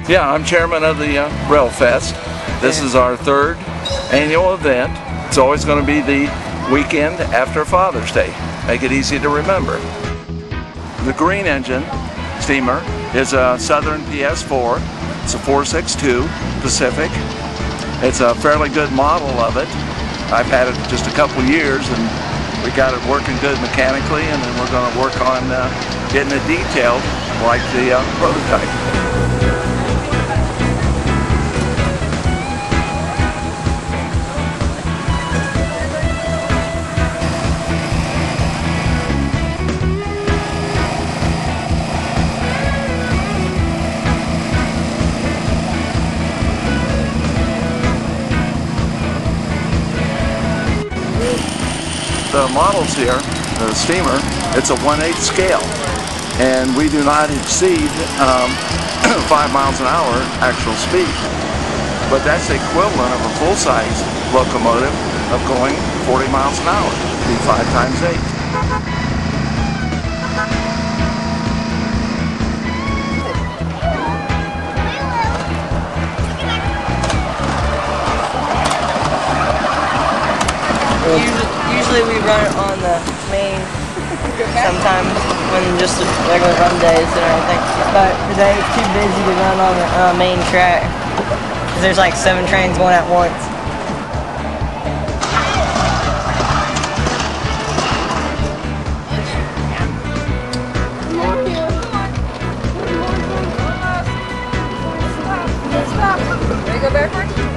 Yeah, I'm chairman of the RailFest. This is our third annual event. It's always going to be the weekend after Father's Day. Make it easy to remember. The green engine steamer is a Southern PS4. It's a 462 Pacific. It's a fairly good model of it. I've had it just a couple years and we got it working good mechanically, and then we're going to work on getting it detailed like the prototype. The models here, the steamer, it's a 1/8 scale, and we do not exceed 5 miles an hour actual speed. But that's the equivalent of a full-size locomotive of going 40 miles an hour. It'd be 5 times 8. Usually we run it on the main, sometimes when just regular run days and everything. But today it's too busy to run on the main track, because there's like 7 trains going at once. Ready to go barefoot?